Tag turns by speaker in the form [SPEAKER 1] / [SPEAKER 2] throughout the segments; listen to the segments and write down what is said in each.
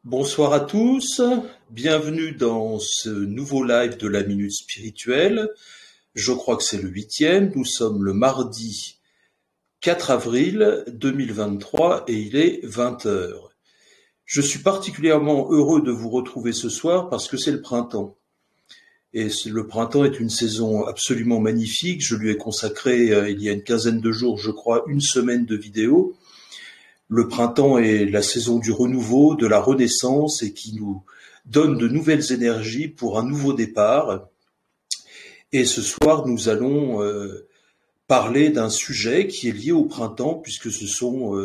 [SPEAKER 1] Bonsoir à tous, bienvenue dans ce nouveau live de la Minute Spirituelle. Je crois que c'est le 8e, nous sommes le mardi 4 avril 2023 et il est 20 heures. Je suis particulièrement heureux de vous retrouver ce soir parce que c'est le printemps. Et le printemps est une saison absolument magnifique, je lui ai consacré il y a une quinzaine de jours, je crois, une semaine de vidéos. Le printemps est la saison du renouveau, de la renaissance et qui nous donne de nouvelles énergies pour un nouveau départ. Et ce soir, nous allons parler d'un sujet qui est lié au printemps puisque ce sont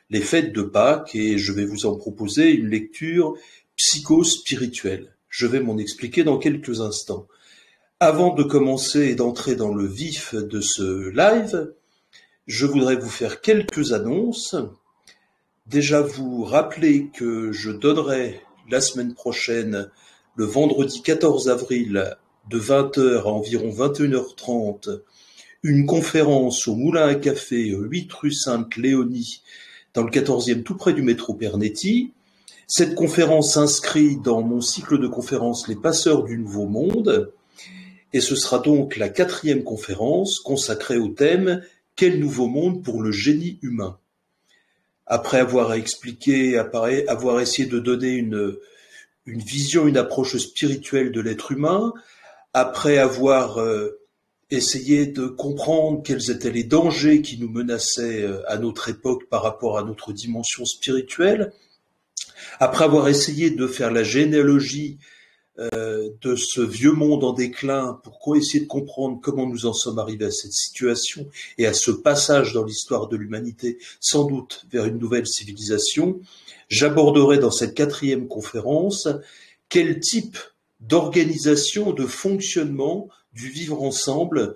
[SPEAKER 1] les fêtes de Pâques et je vais vous en proposer une lecture psycho-spirituelle. Je vais m'en expliquer dans quelques instants. Avant de commencer et d'entrer dans le vif de ce live, je voudrais vous faire quelques annonces. Déjà vous rappeler que je donnerai la semaine prochaine, le vendredi 14 avril, de 20 h à environ 21h30, une conférence au Moulin à Café, 8 rue Sainte-Léonie, dans le 14e, tout près du métro Pernetti. Cette conférence s'inscrit dans mon cycle de conférences Les Passeurs du Nouveau Monde, et ce sera donc la 4e conférence consacrée au thème « Quel nouveau monde pour le génie humain ?» Après avoir expliqué, avoir essayé de donner une vision, une approche spirituelle de l'être humain, après avoir essayé de comprendre quels étaient les dangers qui nous menaçaient à notre époque par rapport à notre dimension spirituelle, après avoir essayé de faire la généalogie de ce vieux monde en déclin pour essayer de comprendre comment nous en sommes arrivés à cette situation et à ce passage dans l'histoire de l'humanité, sans doute vers une nouvelle civilisation, j'aborderai dans cette 4e conférence quel type d'organisation, de fonctionnement du vivre ensemble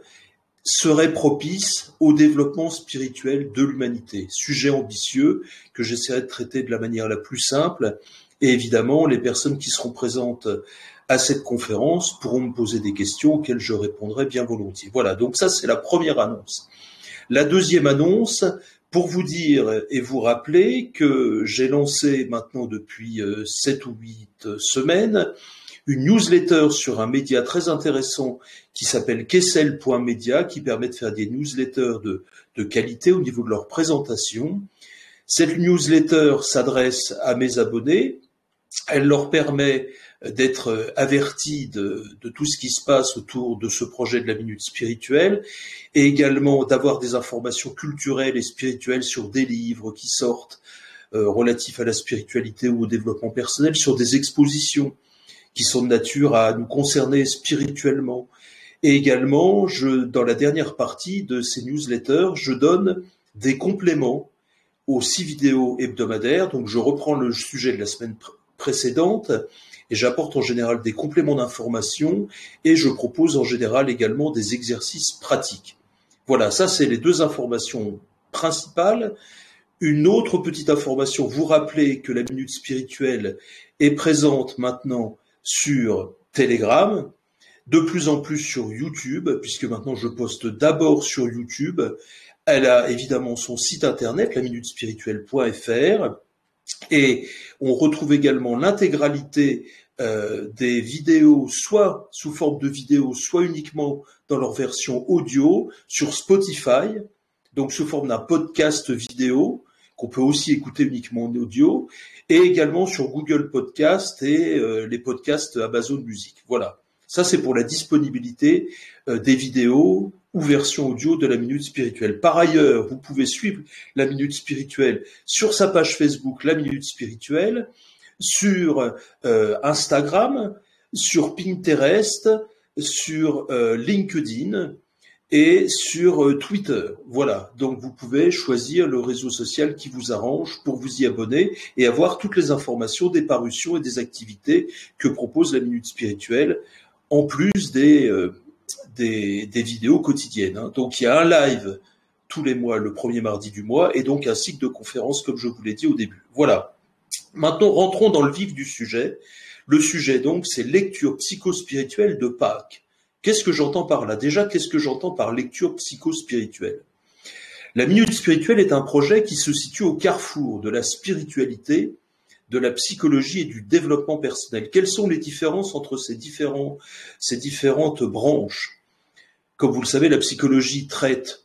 [SPEAKER 1] serait propice au développement spirituel de l'humanité. Sujet ambitieux que j'essaierai de traiter de la manière la plus simple. Et évidemment, les personnes qui seront présentes à cette conférence pourront me poser des questions auxquelles je répondrai bien volontiers. Voilà, donc ça c'est la première annonce. La deuxième annonce, pour vous dire et vous rappeler que j'ai lancé maintenant depuis 7 ou 8 semaines une newsletter sur un média très intéressant qui s'appelle Kessel.media, qui permet de faire des newsletters de qualité au niveau de leur présentation. Cette newsletter s'adresse à mes abonnés. Elle leur permet d'être avertis de tout ce qui se passe autour de ce projet de la Minute Spirituelle et également d'avoir des informations culturelles et spirituelles sur des livres qui sortent relatifs à la spiritualité ou au développement personnel, sur des expositions qui sont de nature à nous concerner spirituellement. Et également, dans la dernière partie de ces newsletters, je donne des compléments aux 6 vidéos hebdomadaires. Donc je reprends le sujet de la semaine précédente et j'apporte en général des compléments d'information et je propose en général également des exercices pratiques. Voilà, ça c'est les 2 informations principales. Une autre petite information, vous rappelez que la Minute Spirituelle est présente maintenant sur Telegram, de plus en plus sur YouTube, puisque maintenant je poste d'abord sur YouTube. Elle a évidemment son site internet, laminutespirituelle.fr, et on retrouve également l'intégralité des vidéos, soit sous forme de vidéos, soit uniquement dans leur version audio, sur Spotify, donc sous forme d'un podcast vidéo, qu'on peut aussi écouter uniquement en audio, et également sur Google Podcast et les podcasts Amazon Music. Voilà, ça c'est pour la disponibilité des vidéos ou version audio de la Minute Spirituelle. Par ailleurs, vous pouvez suivre la Minute Spirituelle sur sa page Facebook, la Minute Spirituelle, sur Instagram, sur Pinterest, sur LinkedIn et sur Twitter. Voilà, donc vous pouvez choisir le réseau social qui vous arrange pour vous y abonner et avoir toutes les informations des parutions et des activités que propose la Minute Spirituelle, en plus des vidéos quotidiennes. Donc il y a un live tous les mois, le premier mardi du mois, et donc un cycle de conférences comme je vous l'ai dit au début. Voilà. Maintenant, rentrons dans le vif du sujet. Le sujet, donc, c'est lecture psychospirituelle de Pâques. Qu'est-ce que j'entends par là? Déjà, qu'est-ce que j'entends par lecture psychospirituelle? La Minute Spirituelle est un projet qui se situe au carrefour de la spiritualité, de la psychologie et du développement personnel. Quelles sont les différences entre ces différentes branches? Comme vous le savez, la psychologie traite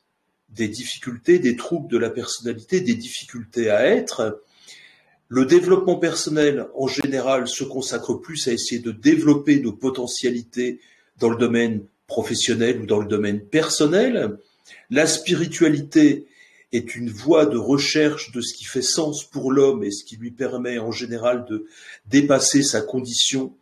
[SPEAKER 1] des difficultés, des troubles de la personnalité, des difficultés à être. Le développement personnel, en général, se consacre plus à essayer de développer nos potentialités dans le domaine professionnel ou dans le domaine personnel. La spiritualité est une voie de recherche de ce qui fait sens pour l'homme et ce qui lui permet en général de dépasser sa condition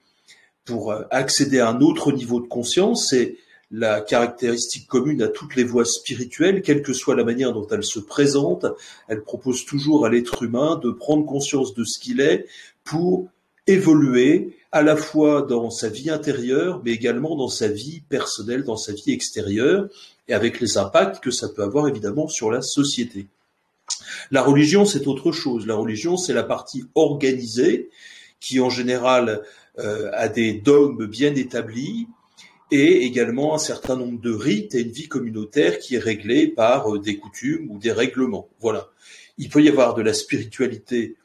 [SPEAKER 1] pour accéder à un autre niveau de conscience. C'est la caractéristique commune à toutes les voies spirituelles, quelle que soit la manière dont elles se présentent. Elles proposent toujours à l'être humain de prendre conscience de ce qu'il est pour évoluer à la fois dans sa vie intérieure, mais également dans sa vie personnelle, dans sa vie extérieure, et avec les impacts que ça peut avoir évidemment sur la société. La religion, c'est autre chose. La religion, c'est la partie organisée qui, en général, a des dogmes bien établis et également un certain nombre de rites et une vie communautaire qui est réglée par des coutumes ou des règlements. Voilà. Il peut y avoir de la spiritualité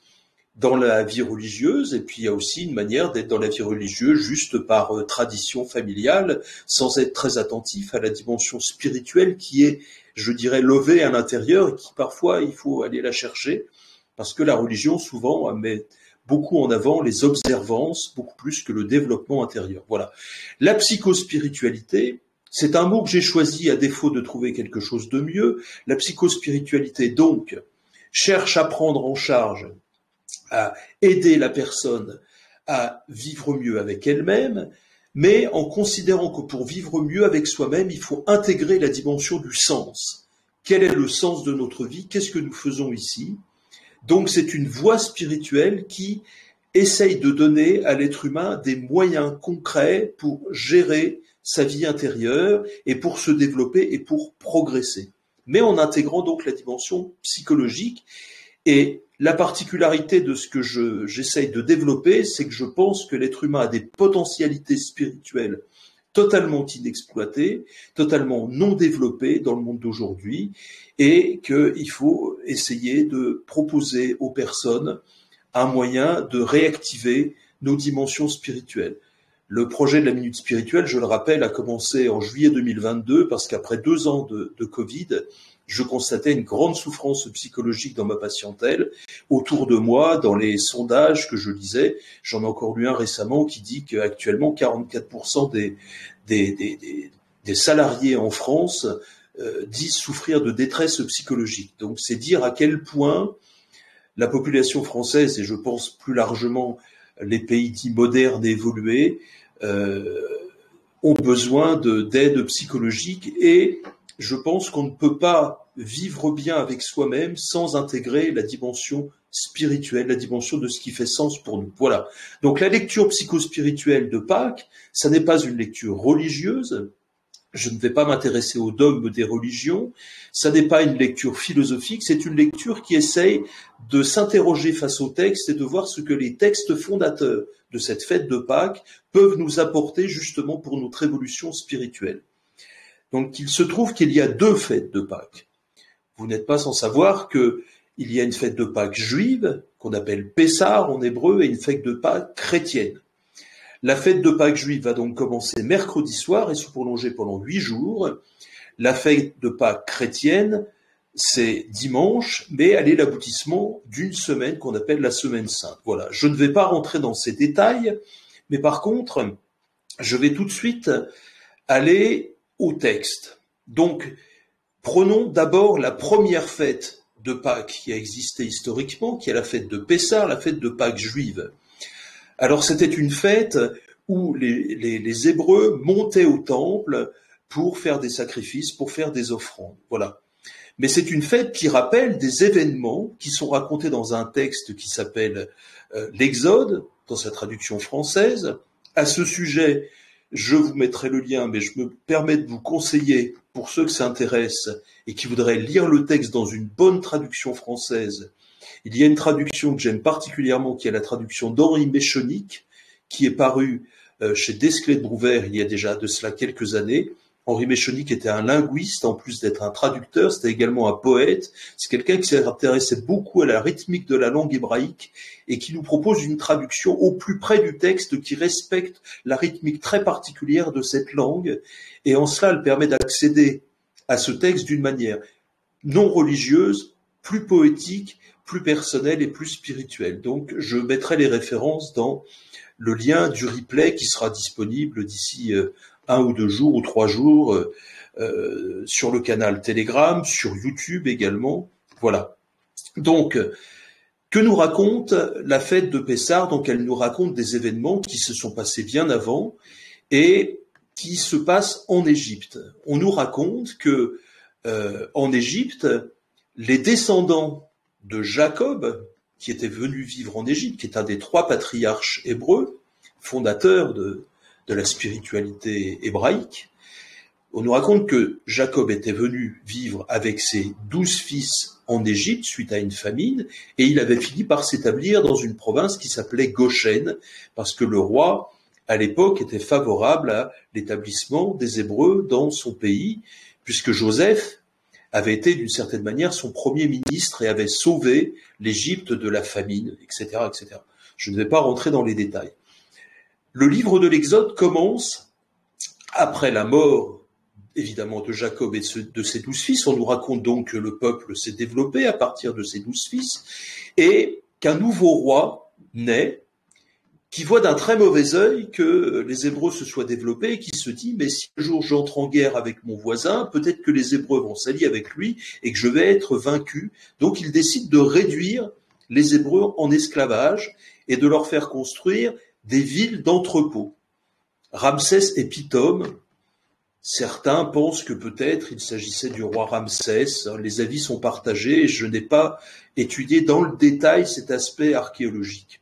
[SPEAKER 1] dans la vie religieuse, et puis il y a aussi une manière d'être dans la vie religieuse juste par tradition familiale, sans être très attentif à la dimension spirituelle qui est, je dirais, levée à l'intérieur et qui parfois il faut aller la chercher, parce que la religion souvent met beaucoup en avant les observances, beaucoup plus que le développement intérieur. Voilà. La psychospiritualité, c'est un mot que j'ai choisi à défaut de trouver quelque chose de mieux. La psychospiritualité, donc, cherche à prendre en charge, à aider la personne à vivre mieux avec elle-même, mais en considérant que pour vivre mieux avec soi-même, il faut intégrer la dimension du sens. Quel est le sens de notre vie? Qu'est-ce que nous faisons ici? Donc c'est une voie spirituelle qui essaye de donner à l'être humain des moyens concrets pour gérer sa vie intérieure et pour se développer et pour progresser, mais en intégrant donc la dimension psychologique. Et la particularité de ce que j'essaye de développer, c'est que je pense que l'être humain a des potentialités spirituelles totalement inexploitées, totalement non développées dans le monde d'aujourd'hui, et qu'il faut essayer de proposer aux personnes un moyen de réactiver nos dimensions spirituelles. Le projet de la Minute Spirituelle, je le rappelle, a commencé en juillet 2022, parce qu'après 2 ans de Covid, je constatais une grande souffrance psychologique dans ma patientèle. Autour de moi, dans les sondages que je lisais, j'en ai encore lu un récemment qui dit qu'actuellement 44% des salariés en France disent souffrir de détresse psychologique. Donc c'est dire à quel point la population française, et je pense plus largement les pays dits modernes et évolués, ont besoin d'aide psychologique, et je pense qu'on ne peut pas vivre bien avec soi-même sans intégrer la dimension spirituelle, la dimension de ce qui fait sens pour nous. Voilà. Donc la lecture psychospirituelle de Pâques, ça n'est pas une lecture religieuse. Je ne vais pas m'intéresser aux dogmes des religions. Ça n'est pas une lecture philosophique, c'est une lecture qui essaye de s'interroger face aux textes et de voir ce que les textes fondateurs de cette fête de Pâques peuvent nous apporter justement pour notre évolution spirituelle. Donc il se trouve qu'il y a 2 fêtes de Pâques. Vous n'êtes pas sans savoir qu'il y a une fête de Pâques juive, qu'on appelle Pessah en hébreu, et une fête de Pâques chrétienne. La fête de Pâques juive va donc commencer mercredi soir et se prolonger pendant 8 jours. La fête de Pâques chrétienne, c'est dimanche, mais elle est l'aboutissement d'une semaine qu'on appelle la Semaine Sainte. Voilà, je ne vais pas rentrer dans ces détails, mais par contre, je vais tout de suite aller au texte. Donc, prenons d'abord la première fête de Pâques qui a existé historiquement, qui est la fête de Pessah, la fête de Pâques juive. Alors c'était une fête où les Hébreux montaient au temple pour faire des sacrifices, pour faire des offrandes. Voilà. Mais c'est une fête qui rappelle des événements qui sont racontés dans un texte qui s'appelle l'Exode, dans sa traduction française. À ce sujet, je vous mettrai le lien, mais je me permets de vous conseiller, pour ceux que ça intéresse et qui voudraient lire le texte dans une bonne traduction française, il y a une traduction que j'aime particulièrement, qui est la traduction d'Henri Méchonic, qui est parue chez Desclés de Brouwer il y a déjà de cela quelques années, Henri Méchonic était un linguiste, en plus d'être un traducteur, c'était également un poète. C'est quelqu'un qui s'intéressait beaucoup à la rythmique de la langue hébraïque et qui nous propose une traduction au plus près du texte qui respecte la rythmique très particulière de cette langue. Et en cela, elle permet d'accéder à ce texte d'une manière non religieuse, plus poétique, plus personnelle et plus spirituelle. Donc, je mettrai les références dans le lien du replay qui sera disponible d'ici 1 ou 2 jours ou 3 jours sur le canal Telegram, sur YouTube également. Voilà. Donc, que nous raconte la fête de Pessah? Donc, elle nous raconte des événements qui se sont passés bien avant et qui se passent en Égypte. On nous raconte que en Égypte, les descendants de Jacob, qui était venu vivre en Égypte, qui est un des 3 patriarches hébreux, fondateurs de la spiritualité hébraïque, on nous raconte que Jacob était venu vivre avec ses 12 fils en Égypte suite à une famine, et il avait fini par s'établir dans une province qui s'appelait Goshen, parce que le roi, à l'époque, était favorable à l'établissement des Hébreux dans son pays, puisque Joseph avait été d'une certaine manière son premier ministre et avait sauvé l'Égypte de la famine, etc., etc. Je ne vais pas rentrer dans les détails. Le livre de l'Exode commence après la mort, évidemment, de Jacob et de ses 12 fils. On nous raconte donc que le peuple s'est développé à partir de ses 12 fils et qu'un nouveau roi naît qui voit d'un très mauvais œil que les Hébreux se soient développés et qui se dit « mais si un jour j'entre en guerre avec mon voisin, peut-être que les Hébreux vont s'allier avec lui et que je vais être vaincu ». Donc il décide de réduire les Hébreux en esclavage et de leur faire construire des villes d'entrepôts. Ramsès et Pithom, certains pensent que peut-être il s'agissait du roi Ramsès, les avis sont partagés et je n'ai pas étudié dans le détail cet aspect archéologique.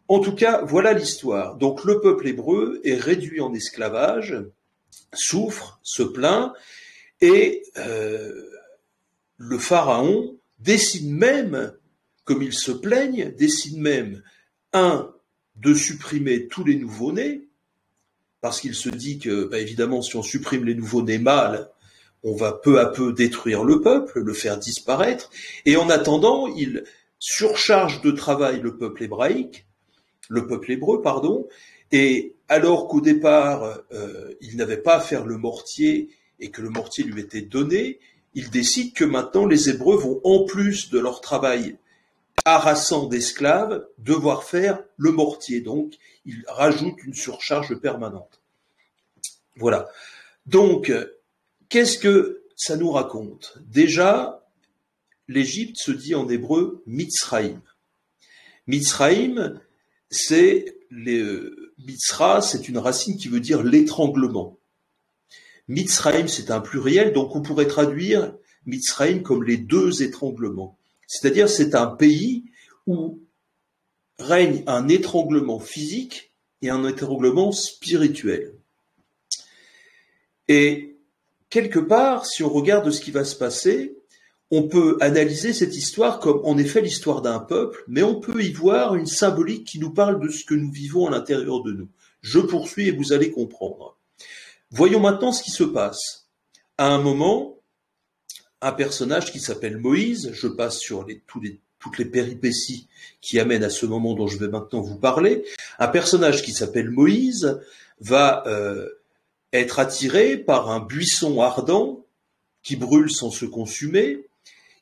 [SPEAKER 1] En tout cas, voilà l'histoire. Donc le peuple hébreu est réduit en esclavage, souffre, se plaint, et le pharaon décide même, comme il se plaigne, décide même, de supprimer tous les nouveau-nés, parce qu'il se dit que, évidemment, si on supprime les nouveau-nés mâles, on va peu à peu détruire le peuple, le faire disparaître, et en attendant, il surcharge de travail le peuple hébreu, et alors qu'au départ, il n'avait pas à faire le mortier et que le mortier lui était donné, il décide que maintenant les Hébreux vont, en plus de leur travail harassant d'esclaves, devoir faire le mortier. Donc, il rajoute une surcharge permanente. Voilà. Donc, qu'est-ce que ça nous raconte? Déjà, l'Égypte se dit en hébreu Mitzraïm. Mitzraïm, Mitzra, c'est une racine qui veut dire l'étranglement. Mitzraïm, c'est un pluriel, donc on pourrait traduire Mitzraïm comme les 2 étranglements. C'est-à-dire, c'est un pays où règne un étranglement physique et un étranglement spirituel. Et quelque part, si on regarde ce qui va se passer, on peut analyser cette histoire comme en effet l'histoire d'un peuple, mais on peut y voir une symbolique qui nous parle de ce que nous vivons à l'intérieur de nous. Je poursuis et vous allez comprendre. Voyons maintenant ce qui se passe. À un moment, un personnage qui s'appelle Moïse, je passe sur toutes les péripéties qui amènent à ce moment dont je vais maintenant vous parler, un personnage qui s'appelle Moïse va être attiré par un buisson ardent qui brûle sans se consumer,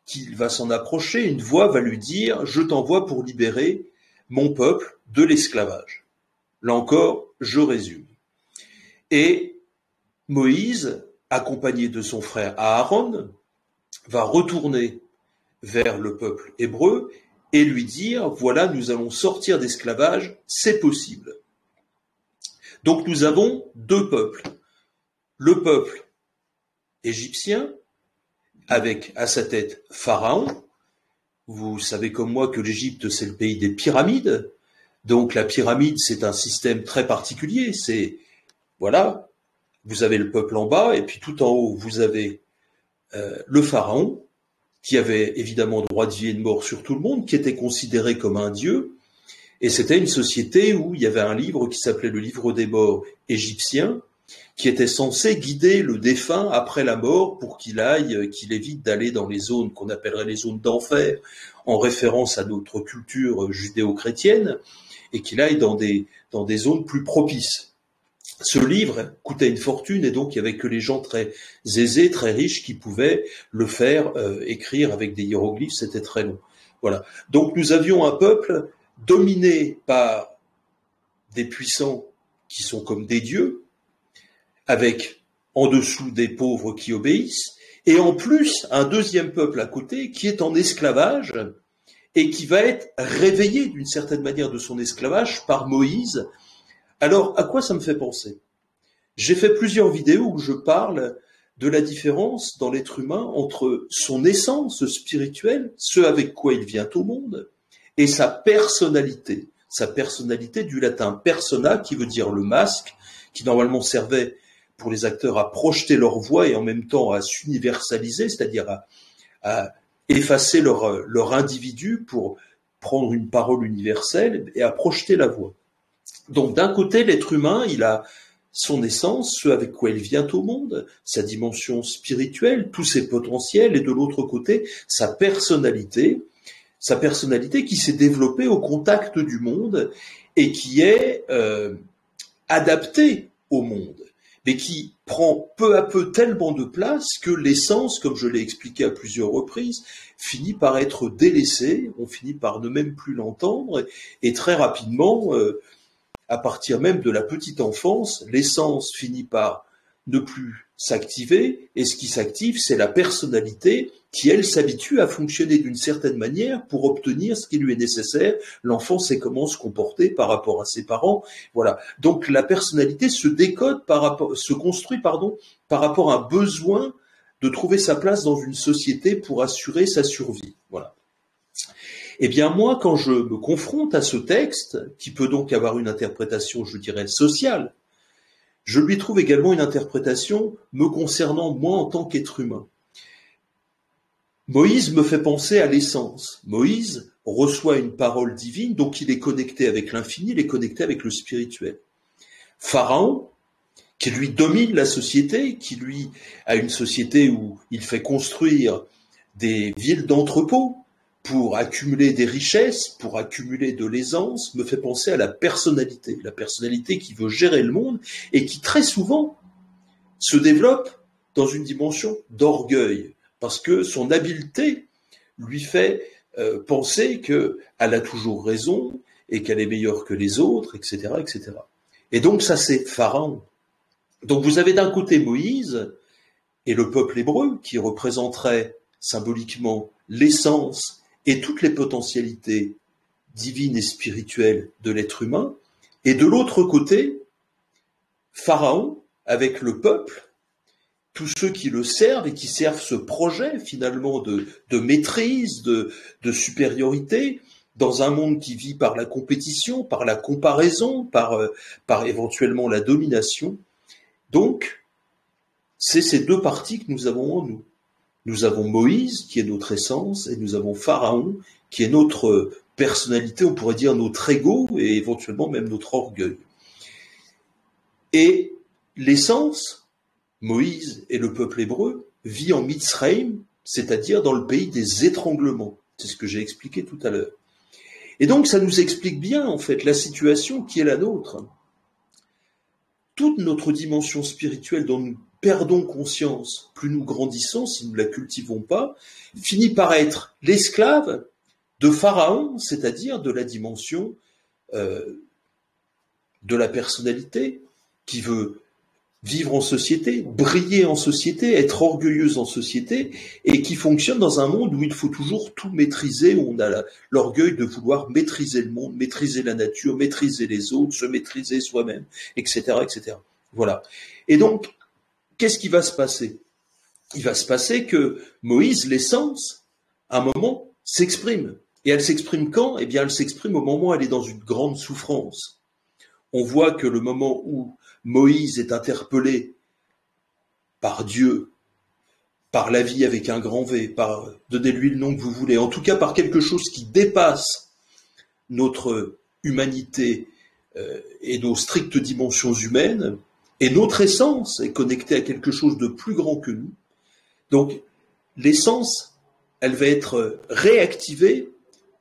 [SPEAKER 1] qu'il va s'en approcher, une voix va lui dire « Je t'envoie pour libérer mon peuple de l'esclavage ». Là encore, je résume. Et Moïse, accompagné de son frère Aaron, va retourner vers le peuple hébreu et lui dire « Voilà, nous allons sortir d'esclavage, c'est possible ». Donc nous avons 2 peuples. Le peuple égyptien, avec à sa tête Pharaon. Vous savez comme moi que l'Égypte, c'est le pays des pyramides. Donc la pyramide, c'est un système très particulier. C'est, voilà, vous avez le peuple en bas, et puis tout en haut, vous avez le Pharaon, qui avait évidemment droit de vie et de mort sur tout le monde, qui était considéré comme un dieu. Et c'était une société où il y avait un livre qui s'appelait le livre des morts égyptien, qui était censé guider le défunt après la mort pour qu'il évite d'aller dans les zones qu'on appellerait les zones d'enfer, en référence à notre culture judéo-chrétienne, et qu'il aille dans des zones plus propices. Ce livre coûtait une fortune, et donc il n'y avait que les gens très aisés, très riches qui pouvaient le faire écrire avec des hiéroglyphes, c'était très long. Voilà. Donc nous avions un peuple dominé par des puissants qui sont comme des dieux, avec en dessous des pauvres qui obéissent, et en plus un deuxième peuple à côté qui est en esclavage et qui va être réveillé d'une certaine manière de son esclavage par Moïse. Alors, à quoi ça me fait penser? J'ai fait plusieurs vidéos où je parle de la différence dans l'être humain entre son essence spirituelle, ce avec quoi il vient au monde, et sa personnalité du latin persona, qui veut dire le masque, qui normalement servait pour les acteurs à projeter leur voix et en même temps à s'universaliser, c'est-à-dire à effacer leur individu pour prendre une parole universelle et à projeter la voix. Donc d'un côté, l'être humain, il a son essence, ce avec quoi il vient au monde, sa dimension spirituelle, tous ses potentiels, et de l'autre côté, sa personnalité qui s'est développée au contact du monde et qui est adaptée au monde, mais qui prend peu à peu tellement de place que l'essence, comme je l'ai expliqué à plusieurs reprises, finit par être délaissée, on finit par ne même plus l'entendre, et très rapidement, à partir même de la petite enfance, l'essence finit par ne plus s'activer, et ce qui s'active, c'est la personnalité qui, elle, s'habitue à fonctionner d'une certaine manière pour obtenir ce qui lui est nécessaire. L'enfant sait comment se comporter par rapport à ses parents. Voilà. Donc la personnalité se construit par rapport à un besoin de trouver sa place dans une société pour assurer sa survie. Voilà. Eh bien moi, quand je me confronte à ce texte, qui peut donc avoir une interprétation, je dirais, sociale, je lui trouve également une interprétation me concernant moi en tant qu'être humain. Moïse me fait penser à l'essence. Moïse reçoit une parole divine, donc il est connecté avec l'infini, il est connecté avec le spirituel. Pharaon, qui lui domine la société, qui lui a une société où il fait construire des villes d'entrepôts pour accumuler des richesses, pour accumuler de l'aisance, me fait penser à la personnalité qui veut gérer le monde et qui très souvent se développe dans une dimension d'orgueil, parce que son habileté lui fait penser qu'elle a toujours raison et qu'elle est meilleure que les autres, etc., etc. Et donc ça, c'est Pharaon. Donc vous avez d'un côté Moïse et le peuple hébreu qui représenterait symboliquement l'essence et toutes les potentialités divines et spirituelles de l'être humain, et de l'autre côté, Pharaon avec le peuple, tous ceux qui le servent et qui servent ce projet finalement de maîtrise, de supériorité, dans un monde qui vit par la compétition, par la comparaison, par éventuellement la domination. Donc, c'est ces deux parties que nous avons en nous. Nous avons Moïse, qui est notre essence, et nous avons Pharaon, qui est notre personnalité, on pourrait dire notre ego, et éventuellement même notre orgueil. Et l'essence, Moïse et le peuple hébreu, vit en Mitzraïm, c'est-à-dire dans le pays des étranglements. C'est ce que j'ai expliqué tout à l'heure. Et donc ça nous explique bien, en fait, la situation qui est la nôtre. Toute notre dimension spirituelle dont nous perdons conscience, plus nous grandissons, si nous ne la cultivons pas, finit par être l'esclave de Pharaon, c'est-à-dire de la dimension de la personnalité qui veut vivre en société, briller en société, être orgueilleuse en société, et qui fonctionne dans un monde où il faut toujours tout maîtriser, où on a l'orgueil de vouloir maîtriser le monde, maîtriser la nature, maîtriser les autres, se maîtriser soi-même, etc., etc. Voilà. Et donc, qu'est-ce qui va se passer? Il va se passer que Moïse, l'essence, à un moment, s'exprime. Et elle s'exprime quand? Eh bien, elle s'exprime au moment où elle est dans une grande souffrance. On voit que le moment où Moïse est interpellé par Dieu, par la vie avec un grand V, par donnez-lui le nom que vous voulez, en tout cas par quelque chose qui dépasse notre humanité et nos strictes dimensions humaines, Et notre essence est connectée à quelque chose de plus grand que nous. Donc, l'essence, elle va être réactivée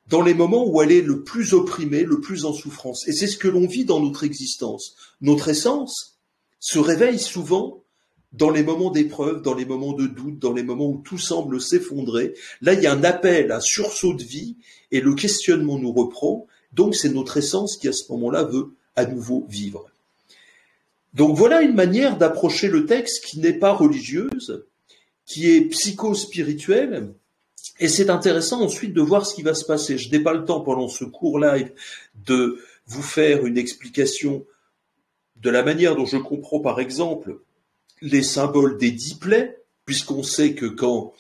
[SPEAKER 1] dans les moments où elle est le plus opprimée, le plus en souffrance. Et c'est ce que l'on vit dans notre existence. Notre essence se réveille souvent dans les moments d'épreuve, dans les moments de doute, dans les moments où tout semble s'effondrer. Là, il y a un appel, un sursaut de vie, et le questionnement nous reprend. Donc, c'est notre essence qui, à ce moment-là, veut à nouveau vivre. Donc, voilà une manière d'approcher le texte qui n'est pas religieuse, qui est psycho-spirituelle. Et c'est intéressant ensuite de voir ce qui va se passer. Je n'ai pas le temps pendant ce court live de vous faire une explication de la manière dont je comprends, par exemple, les symboles des 10 plaies, puisqu'on sait que quand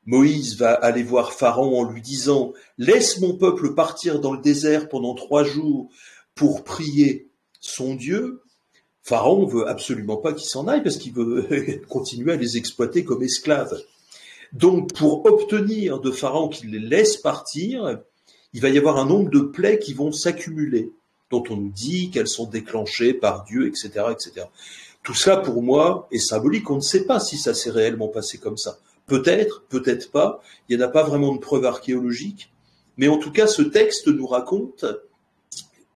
[SPEAKER 1] Moïse va aller voir Pharaon en lui disant « Laisse mon peuple partir dans le désert pendant 3 jours pour prier son Dieu », Pharaon veut absolument pas qu'ils s'en aillent parce qu'il veut continuer à les exploiter comme esclaves. Donc, pour obtenir de Pharaon qu'il les laisse partir, il va y avoir un nombre de plaies qui vont s'accumuler, dont on nous dit qu'elles sont déclenchées par Dieu, etc., etc. Tout ça, pour moi, est symbolique. On ne sait pas si ça s'est réellement passé comme ça. Peut-être, peut-être pas. Il n'y en a pas vraiment de preuves archéologiques. Mais en tout cas, ce texte nous raconte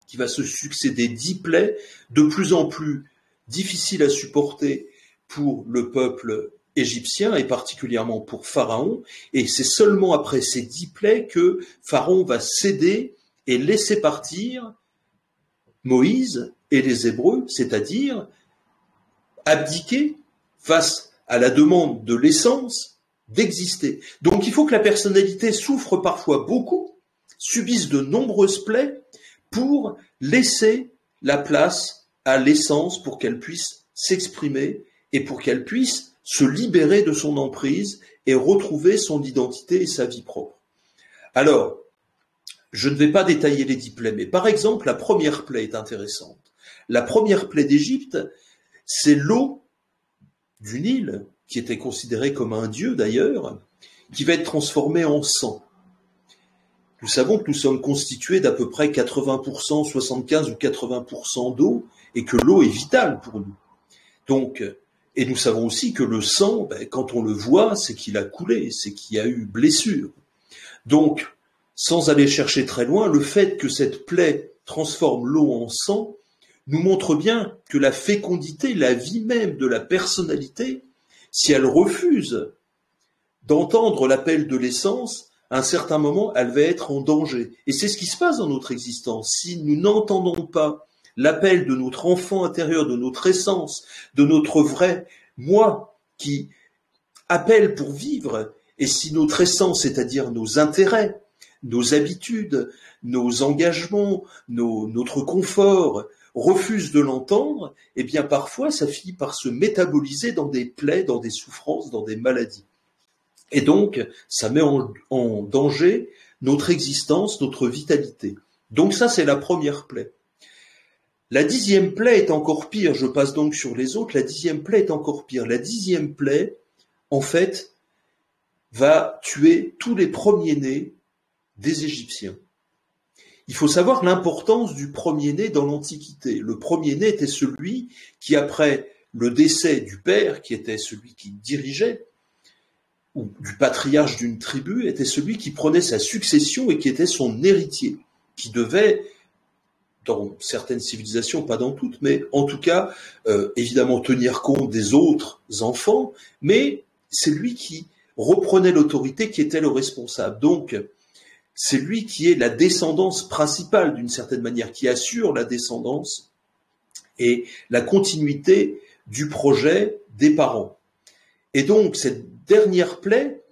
[SPEAKER 1] qu'il va se succéder 10 plaies de plus en plus difficiles à supporter pour le peuple égyptien et particulièrement pour Pharaon. Et c'est seulement après ces 10 plaies que Pharaon va céder et laisser partir Moïse et les Hébreux, c'est-à-dire abdiquer face à la demande de l'essence d'exister. Donc il faut que la personnalité souffre parfois beaucoup, subisse de nombreuses plaies pour laisser la place à l'essence pour qu'elle puisse s'exprimer et pour qu'elle puisse se libérer de son emprise et retrouver son identité et sa vie propre. Alors, je ne vais pas détailler les 10 plaies, mais par exemple, la première plaie est intéressante. La première plaie d'Égypte, c'est l'eau du Nil, qui était considérée comme un dieu d'ailleurs, qui va être transformée en sang. Nous savons que nous sommes constitués d'à peu près 80%, 75 ou 80% d'eau, et que l'eau est vitale pour nous. Donc, et nous savons aussi que le sang, quand on le voit, c'est qu'il a coulé, c'est qu'il y a eu blessure. Donc, sans aller chercher très loin, le fait que cette plaie transforme l'eau en sang nous montre bien que la fécondité, la vie même de la personnalité, si elle refuse d'entendre l'appel de l'essence, à un certain moment, elle va être en danger. Et c'est ce qui se passe dans notre existence. Si nous n'entendons pas l'appel de notre enfant intérieur, de notre essence, de notre vrai moi qui appelle pour vivre, et si notre essence, c'est-à-dire nos intérêts, nos habitudes, nos engagements, notre confort, refuse de l'entendre, eh bien parfois ça finit par se métaboliser dans des plaies, dans des souffrances, dans des maladies. Et donc, ça met en danger notre existence, notre vitalité. Donc ça, c'est la première plaie. La 10e plaie est encore pire, je passe donc sur les autres, la 10e plaie est encore pire. La 10e plaie, en fait, va tuer tous les premiers-nés des Égyptiens. Il faut savoir l'importance du premier-né dans l'Antiquité. Le premier-né était celui qui, après le décès du père, qui était celui qui dirigeait, ou du patriarche d'une tribu, était celui qui prenait sa succession et qui était son héritier, qui devait, dans certaines civilisations, pas dans toutes, mais en tout cas, évidemment tenir compte des autres enfants, mais c'est lui qui reprenait l'autorité, qui était le responsable. Donc, c'est lui qui est la descendance principale d'une certaine manière, qui assure la descendance et la continuité du projet des parents. Et donc, cette dernière plaie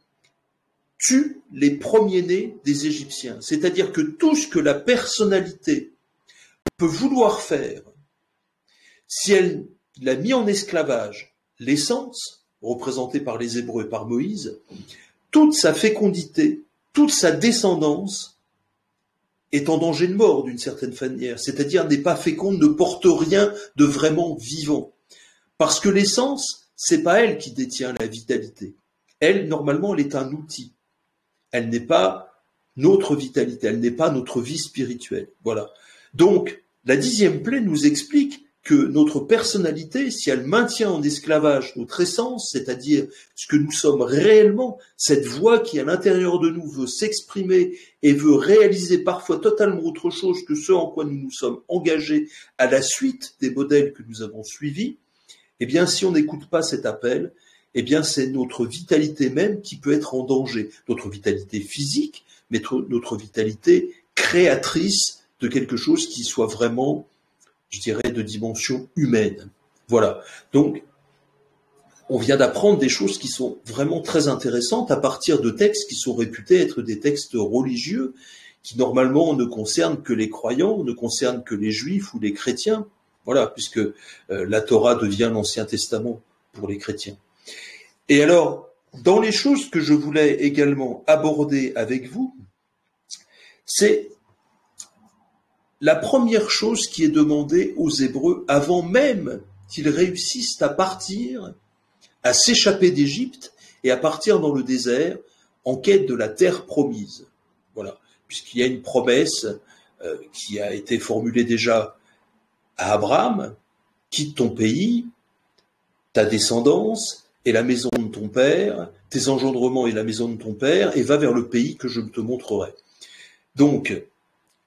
[SPEAKER 1] tue les premiers-nés des Égyptiens. C'est-à-dire que tout ce que la personnalité peut vouloir faire, si elle l'a mis en esclavage, l'essence, représentée par les Hébreux et par Moïse, toute sa fécondité, toute sa descendance est en danger de mort d'une certaine manière, c'est-à-dire n'est pas féconde, ne porte rien de vraiment vivant. Parce que l'essence, c'est pas elle qui détient la vitalité. Elle, normalement, elle est un outil. Elle n'est pas notre vitalité, elle n'est pas notre vie spirituelle. Voilà. Donc, la 10e plaie nous explique que notre personnalité, si elle maintient en esclavage notre essence, c'est-à-dire ce que nous sommes réellement, cette voix qui à l'intérieur de nous veut s'exprimer et veut réaliser parfois totalement autre chose que ce en quoi nous nous sommes engagés à la suite des modèles que nous avons suivis, eh bien si on n'écoute pas cet appel, eh bien c'est notre vitalité même qui peut être en danger, notre vitalité physique, mais notre vitalité créatrice de quelque chose qui soit vraiment, je dirais, de dimension humaine. Voilà. Donc, on vient d'apprendre des choses qui sont vraiment très intéressantes à partir de textes qui sont réputés être des textes religieux, qui normalement ne concernent que les croyants, ne concernent que les juifs ou les chrétiens. Voilà, puisque la Torah devient l'Ancien Testament pour les chrétiens. Et alors, dans les choses que je voulais également aborder avec vous, c'est la première chose qui est demandée aux Hébreux avant même qu'ils réussissent à partir, à s'échapper d'Égypte et à partir dans le désert en quête de la terre promise. Voilà, puisqu'il y a une promesse qui a été formulée déjà à Abraham, quitte ton pays, ta descendance et la maison de ton père, tes engendrements et la maison de ton père, et va vers le pays que je te montrerai. Donc,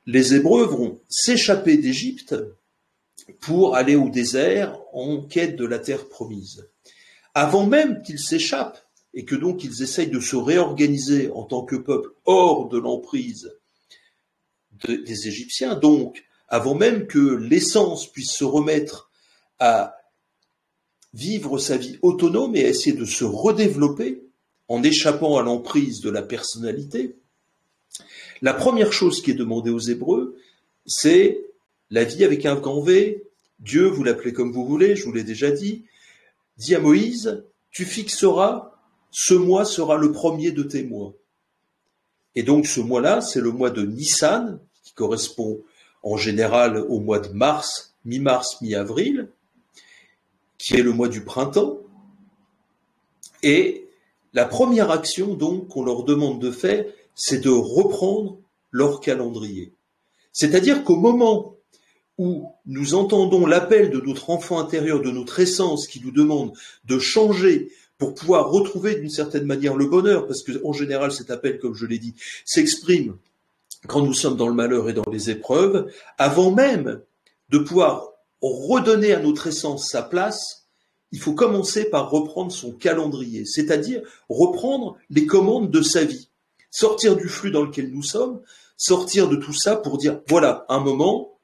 [SPEAKER 1] les Hébreux vont s'échapper d'Égypte pour aller au désert en quête de la terre promise. Avant même qu'ils s'échappent et que donc ils essayent de se réorganiser en tant que peuple hors de l'emprise des Égyptiens, donc avant même que l'essence puisse se remettre à vivre sa vie autonome et à essayer de se redévelopper en échappant à l'emprise de la personnalité, la première chose qui est demandée aux Hébreux, c'est la vie avec un grand V. Dieu, vous l'appelez comme vous voulez, je vous l'ai déjà dit, dit à Moïse, tu fixeras, ce mois sera le premier de tes mois. Et donc ce mois-là, c'est le mois de Nissan, qui correspond en général au mois de mars, mi-mars, mi-avril, qui est le mois du printemps. Et la première action donc qu'on leur demande de faire, c'est de reprendre leur calendrier. C'est-à-dire qu'au moment où nous entendons l'appel de notre enfant intérieur, de notre essence qui nous demande de changer pour pouvoir retrouver d'une certaine manière le bonheur, parce qu'en général cet appel, comme je l'ai dit, s'exprime quand nous sommes dans le malheur et dans les épreuves, avant même de pouvoir redonner à notre essence sa place, il faut commencer par reprendre son calendrier, c'est-à-dire reprendre les commandes de sa vie. Sortir du flux dans lequel nous sommes, sortir de tout ça pour dire, voilà, un moment,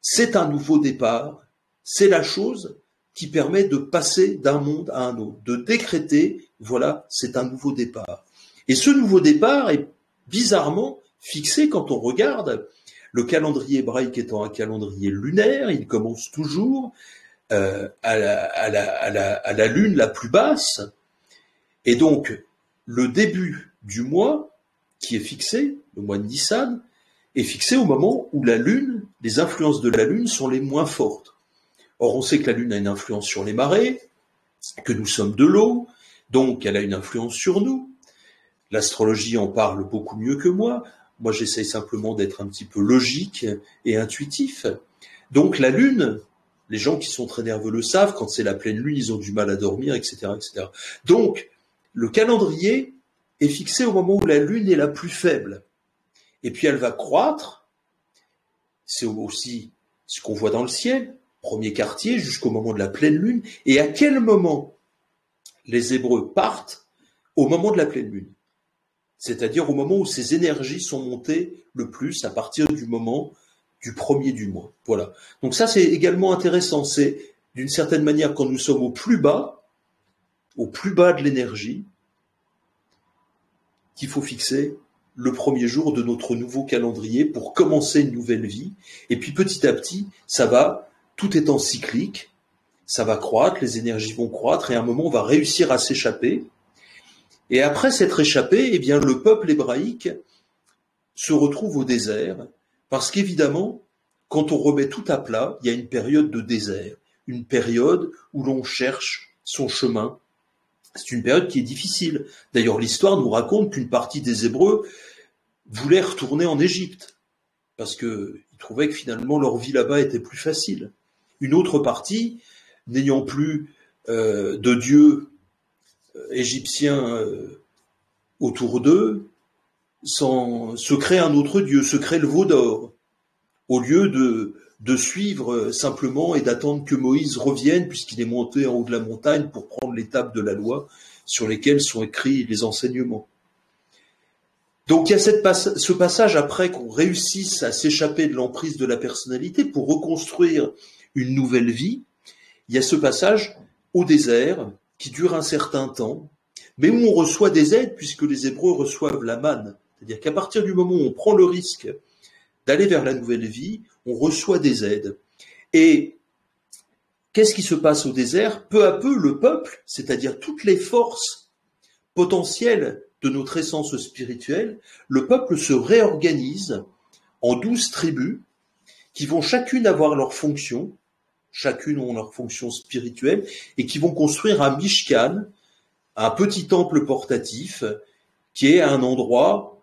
[SPEAKER 1] c'est un nouveau départ, c'est la chose qui permet de passer d'un monde à un autre, de décréter, voilà, c'est un nouveau départ. Et ce nouveau départ est bizarrement fixé quand on regarde le calendrier hébraïque étant un calendrier lunaire, il commence toujours à la lune la plus basse, et donc le début du mois qui est fixé, le mois de Nissan, est fixé au moment où la Lune, les influences de la Lune sont les moins fortes. Or, on sait que la Lune a une influence sur les marées, que nous sommes de l'eau, donc elle a une influence sur nous. L'astrologie en parle beaucoup mieux que moi. Moi, j'essaye simplement d'être un petit peu logique et intuitif. Donc la Lune, les gens qui sont très nerveux le savent, quand c'est la pleine Lune, ils ont du mal à dormir, etc., etc. Donc, le calendrier est fixé au moment où la Lune est la plus faible. Et puis elle va croître, c'est aussi ce qu'on voit dans le ciel, premier quartier, jusqu'au moment de la pleine Lune. Et à quel moment les Hébreux partent? Au moment de la pleine Lune. C'est-à-dire au moment où ces énergies sont montées le plus, à partir du moment du premier du mois. Voilà. Donc ça, c'est également intéressant. C'est d'une certaine manière quand nous sommes au plus bas de l'énergie, qu'il faut fixer le premier jour de notre nouveau calendrier pour commencer une nouvelle vie. Et puis petit à petit, ça va, tout étant cyclique, ça va croître, les énergies vont croître, et à un moment, on va réussir à s'échapper. Et après s'être échappé, eh bien, le peuple hébraïque se retrouve au désert, parce qu'évidemment, quand on remet tout à plat, il y a une période de désert, une période où l'on cherche son chemin. C'est une période qui est difficile. D'ailleurs, l'histoire nous raconte qu'une partie des Hébreux voulait retourner en Égypte, parce qu'ils trouvaient que finalement leur vie là-bas était plus facile. une autre partie, n'ayant plus de dieux égyptiens autour d'eux, se crée un autre dieu, se crée le veau d'or, au lieu de suivre simplement et d'attendre que Moïse revienne, puisqu'il est monté en haut de la montagne pour prendre les tables de la loi sur lesquelles sont écrits les enseignements. Donc il y a ce passage après qu'on réussisse à s'échapper de l'emprise de la personnalité pour reconstruire une nouvelle vie. Il y a ce passage au désert qui dure un certain temps, mais où on reçoit des aides puisque les Hébreux reçoivent la manne. C'est-à-dire qu'à partir du moment où on prend le risque d'aller vers la nouvelle vie, on reçoit des aides. Et qu'est-ce qui se passe au désert? Peu à peu, le peuple, c'est-à-dire toutes les forces potentielles de notre essence spirituelle, le peuple se réorganise en 12 tribus qui vont chacune avoir leur fonction, chacune ont leur fonction spirituelle, et qui vont construire un Mishkan, un petit temple portatif, qui est un endroit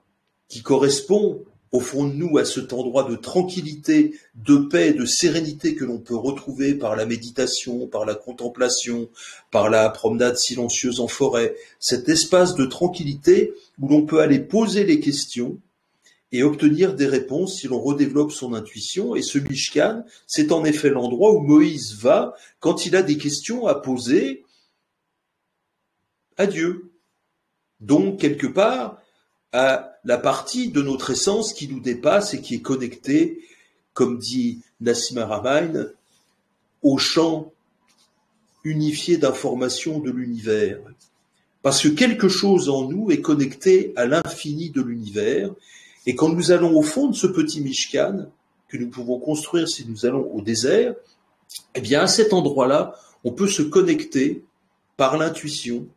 [SPEAKER 1] qui correspond au fond de nous à cet endroit de tranquillité, de paix, de sérénité que l'on peut retrouver par la méditation, par la contemplation, par la promenade silencieuse en forêt, cet espace de tranquillité où l'on peut aller poser les questions et obtenir des réponses si l'on redéveloppe son intuition. Et ce Mishkan, c'est en effet l'endroit où Moïse va quand il a des questions à poser à Dieu. Donc, quelque part, à la partie de notre essence qui nous dépasse et qui est connectée, comme dit Nassim Haramein, au champ unifié d'information de l'univers. Parce que quelque chose en nous est connecté à l'infini de l'univers, et quand nous allons au fond de ce petit Mishkan, que nous pouvons construire si nous allons au désert, eh bien à cet endroit-là, on peut se connecter par l'intuition,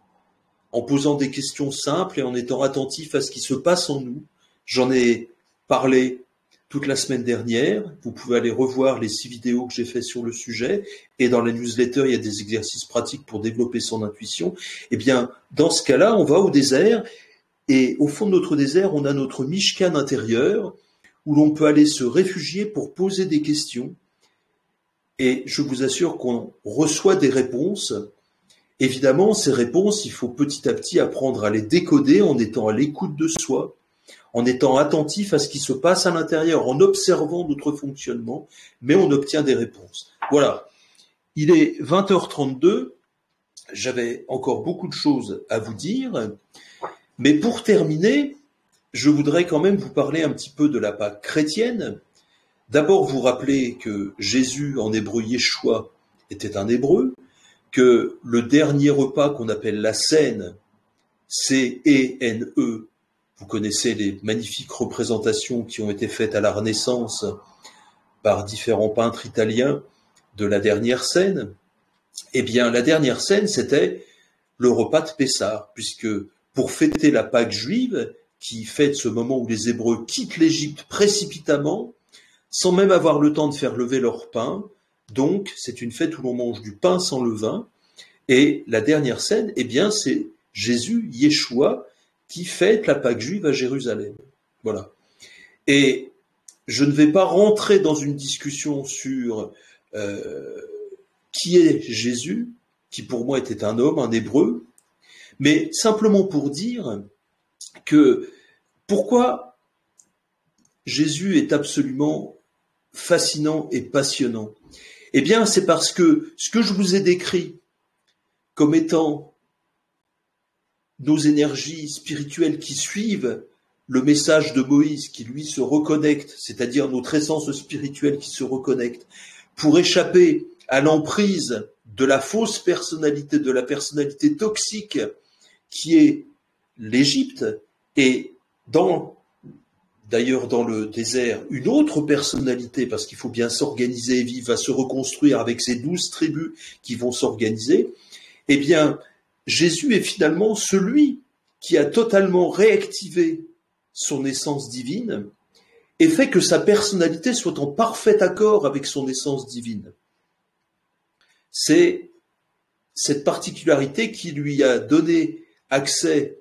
[SPEAKER 1] en posant des questions simples et en étant attentif à ce qui se passe en nous. J'en ai parlé toute la semaine dernière. Vous pouvez aller revoir les 6 vidéos que j'ai fait sur le sujet. Et dans la newsletter, il y a des exercices pratiques pour développer son intuition. Eh bien, dans ce cas-là, on va au désert. Et au fond de notre désert, on a notre Mishkan intérieur où l'on peut aller se réfugier pour poser des questions. Et je vous assure qu'on reçoit des réponses. Évidemment, ces réponses, il faut petit à petit apprendre à les décoder en étant à l'écoute de soi, en étant attentif à ce qui se passe à l'intérieur, en observant notre fonctionnement, mais on obtient des réponses. Voilà. Il est 20h32. J'avais encore beaucoup de choses à vous dire. Mais pour terminer, je voudrais quand même vous parler un petit peu de la Pâque chrétienne. D'abord, vous rappeler que Jésus, en hébreu Yeshua, était un hébreu, que le dernier repas qu'on appelle la Cène, C-E-N-E, vous connaissez les magnifiques représentations qui ont été faites à la Renaissance par différents peintres italiens de la dernière Cène. Eh bien, la dernière Cène, c'était le repas de Pessah, puisque pour fêter la Pâque juive, qui fête ce moment où les Hébreux quittent l'Égypte précipitamment, sans même avoir le temps de faire lever leur pain. Donc, c'est une fête où l'on mange du pain sans levain. Et la dernière scène, eh bien, c'est Jésus, Yeshua, qui fête la Pâque juive à Jérusalem. Voilà. Et je ne vais pas rentrer dans une discussion sur qui est Jésus, qui pour moi était un homme, un hébreu, mais simplement pour dire que pourquoi Jésus est absolument fascinant et passionnant. Eh bien, c'est parce que ce que je vous ai décrit comme étant nos énergies spirituelles qui suivent le message de Moïse, qui lui se reconnecte, c'est-à-dire notre essence spirituelle qui se reconnecte, pour échapper à l'emprise de la fausse personnalité, de la personnalité toxique qui est l'Égypte, et d'ailleurs dans le désert, une autre personnalité, parce qu'il faut bien s'organiser et vivre, va se reconstruire avec ces 12 tribus qui vont s'organiser. Eh bien, Jésus est finalement celui qui a totalement réactivé son essence divine et fait que sa personnalité soit en parfait accord avec son essence divine. C'est cette particularité qui lui a donné accès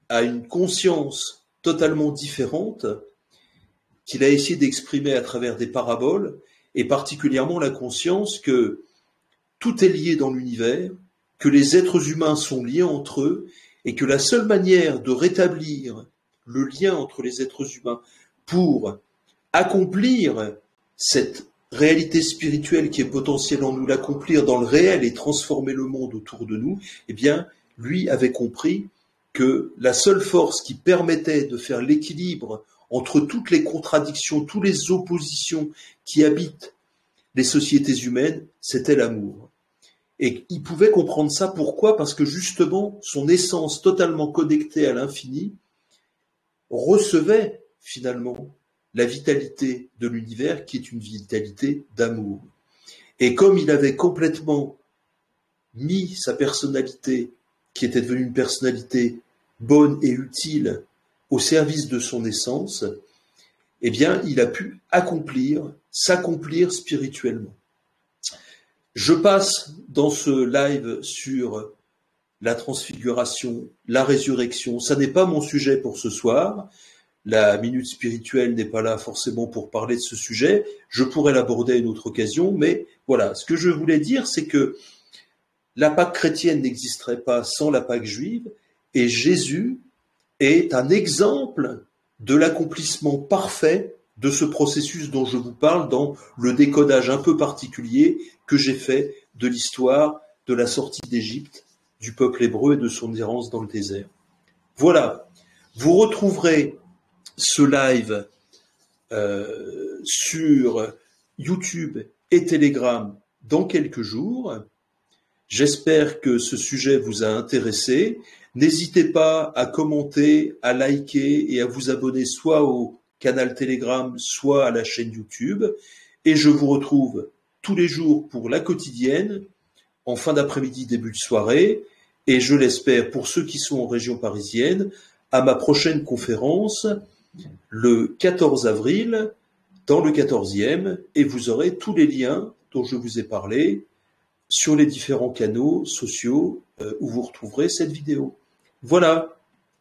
[SPEAKER 1] à une conscience totalement différente qu'il a essayé d'exprimer à travers des paraboles et particulièrement la conscience que tout est lié dans l'univers, que les êtres humains sont liés entre eux, et que la seule manière de rétablir le lien entre les êtres humains pour accomplir cette réalité spirituelle qui est potentielle en nous, l'accomplir dans le réel et transformer le monde autour de nous, eh bien, lui avait compris que la seule force qui permettait de faire l'équilibre entre toutes les contradictions, toutes les oppositions qui habitent les sociétés humaines, c'était l'amour. Et il pouvait comprendre ça. Pourquoi? Parce que justement, son essence totalement connectée à l'infini recevait finalement la vitalité de l'univers qui est une vitalité d'amour. Et comme il avait complètement mis sa personnalité, qui était devenue une personnalité bonne et utile, au service de son essence, eh bien, il a pu s'accomplir spirituellement. Je passe dans ce live sur la transfiguration, la résurrection. Ça n'est pas mon sujet pour ce soir. La minute spirituelle n'est pas là forcément pour parler de ce sujet. Je pourrais l'aborder à une autre occasion, mais voilà. Ce que je voulais dire, c'est que la Pâque chrétienne n'existerait pas sans la Pâque juive, et Jésus est un exemple de l'accomplissement parfait de ce processus dont je vous parle dans le décodage un peu particulier que j'ai fait de l'histoire de la sortie d'Égypte du peuple hébreu et de son errance dans le désert. Voilà, vous retrouverez ce live sur YouTube et Telegram dans quelques jours. J'espère que ce sujet vous a intéressé. N'hésitez pas à commenter, à liker et à vous abonner soit au canal Telegram, soit à la chaîne YouTube. Et je vous retrouve tous les jours pour la quotidienne, en fin d'après-midi, début de soirée. Et je l'espère, pour ceux qui sont en région parisienne, à ma prochaine conférence, le 14 avril, dans le 14e. Et vous aurez tous les liens dont je vous ai parlé sur les différents canaux sociaux où vous retrouverez cette vidéo. Voilà,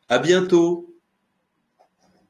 [SPEAKER 1] à bientôt.